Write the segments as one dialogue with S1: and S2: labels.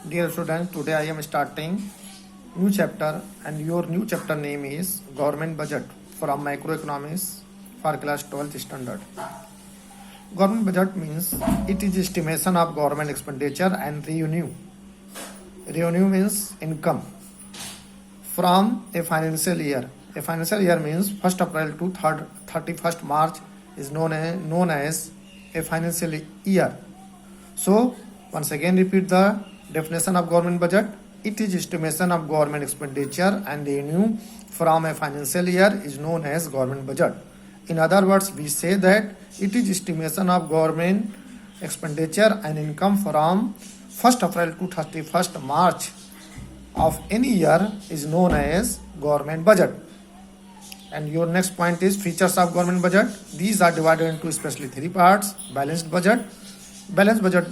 S1: Dear students, today I am starting new chapter and your new chapter name is Government Budget from Microeconomics for class 12th standard. Government budget means it is estimation of government expenditure and revenue. Revenue means income from a financial year. A financial year means 1st April to 31st March is known as a financial year. So once again repeat the definition of government budget. It is estimation of government expenditure and revenue from a financial year is known as government budget. In other words, we say that it is estimation of government expenditure and income from 1st April to 31st March of any year is known as government budget. And your next point is features of government budget. These are divided into especially three parts. Balanced budget. Balanced budget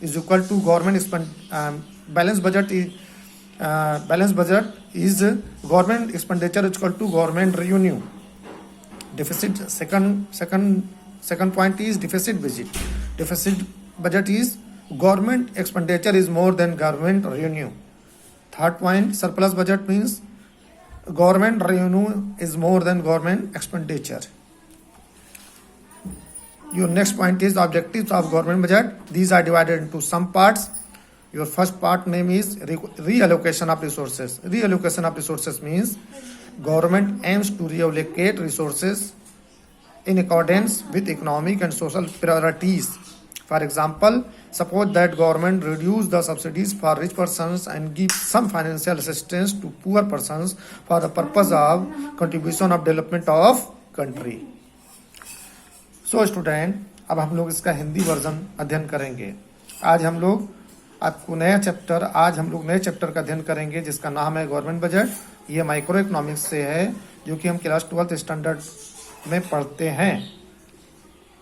S1: is equal to balanced budget is government expenditure is equal to government revenue. Deficit second point is deficit budget. Deficit budget is government expenditure is more than government revenue. Third point, surplus budget means government revenue is more than government expenditure. Your next point is objectives of government budget. These are divided into some parts. Your first part name is reallocation of resources. Reallocation of resources means government aims to reallocate resources in accordance with economic and social priorities. For example, suppose that government reduce the subsidies for rich persons and give some financial assistance to poor persons for the purpose of contribution of development of country. So student, अब हम लोग इसका Hindi version अध्ययन करेंगे। आज हम लोग नए चैप्टर का अध्ययन करेंगे जिसका नाम है गवर्नमेंट बजट। ये माइक्रो इकोनॉमिक्स से है जो कि हम क्लास 12th स्टैंडर्ड में पढ़ते हैं।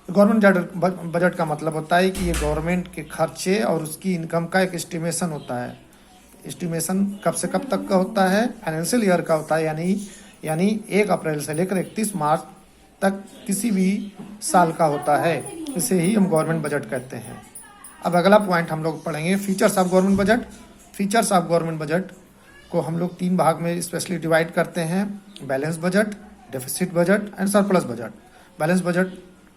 S1: गवर्नमेंट बजट का मतलब होता है कि ये गवर्नमेंट के खर्चे और उसकी इनकम का एक एस्टिमेशन होता है। एस्टिमेशन कब से कब तक का होता है? फाइनेंशियल ईयर का होता है, यानी 1 अप्रैल से लेकर 31 मार्च तक किसी भी साल का होता है। इसे ही हम गवर्नमेंट बजट कहते हैं। अब अगला पॉइंट हम लोग पढ़ेंगे features of government budget. Features of government budget को हम लोग 3 भाग में स्पेशली डिवाइड करते हैं: balance budget, deficit budget and surplus budget. Balance budget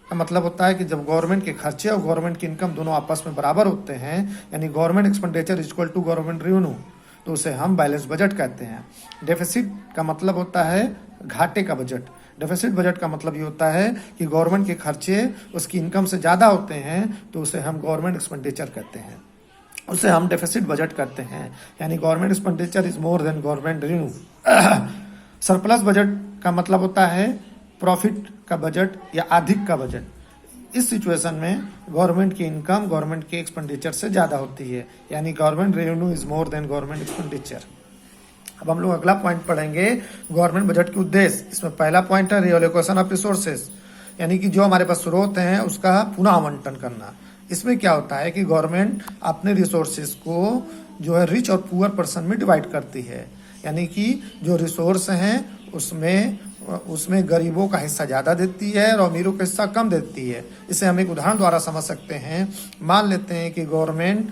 S1: का मतलब होता है कि जब गवर्नमेंट के खर्चे और गवर्नमेंट की इनकम दोनों आपस में बराबर होते हैं, यानी government expenditure is equal to government revenue, तो उसे हम बैलेंस बजट कहते हैं। डेफिसिट का मतलब होता है घाटे का बजट। डेफिसिट बजट का मतलब ये होता है कि गवर्नमेंट के खर्चे उसकी इनकम से ज़्यादा होते हैं, तो उसे हम गवर्नमेंट एक्सपेंडिचर कहते हैं, उसे हम डेफिसिट बजट कहते हैं, यानी government expenditure is more than government revenue. Surplus budget का मतलब होता है प्रॉफिट का बजट या अधिक का बजट। इस सिचुएशन में गवर्नमेंट की इनकम गवर्नमेंट के एक्सपेंडिचर से ज़्यादा होती है, यानी government revenue is more than government expenditure. अब हम लोग अगला पॉइंट पढ़ेंगे गवर्नमेंट बजट के उद्देश्य। इसमें पहला पॉइंट है रिएलोकेशन ऑफ रिसोर्सेज, यानी कि जो हमारे पास स्रोत हैं उसका पुनः आवंटन करना। इसमें क्या होता है कि गवर्नमेंट अपने रिसोर्सेज को जो है रिच और पुअर पर्सन में डिवाइड करती है, यानी कि जो रिसोर्स हैं उसमें गरीबों का हिस्सा ज़्यादा देती है और अमीरों का हिस्सा कम देती है। इसे हम एक उदाहरण द्वारा समझ सकते हैं। मान लेते हैं कि गवर्नमेंट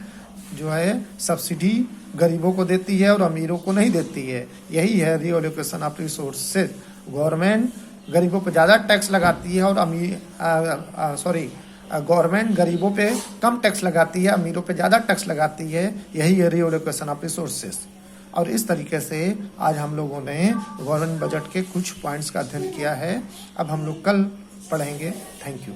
S1: जो है सब्सिडी गरीबों को देती है और अमीरों को नहीं देती है। यही है रीएलोकेशन ऑफ रिसोर्सेज। गवर्नमेंट गरीबों पर ज़्यादा टैक्स लगाती है और गवर्नमेंट गरीबों पे कम टैक्स लगाती है, अमीरों पे ज़्यादा टैक्स लगाती है। यही है रीएलोकेशन ऑफ रिसोर्सेज। और इस तरीके से आज हम लोगों ने गवर्नमेंट बजट के कुछ पॉइंट्स का अध्ययन किया है। अब हम लोग कल पढ़ेंगे। Thank you.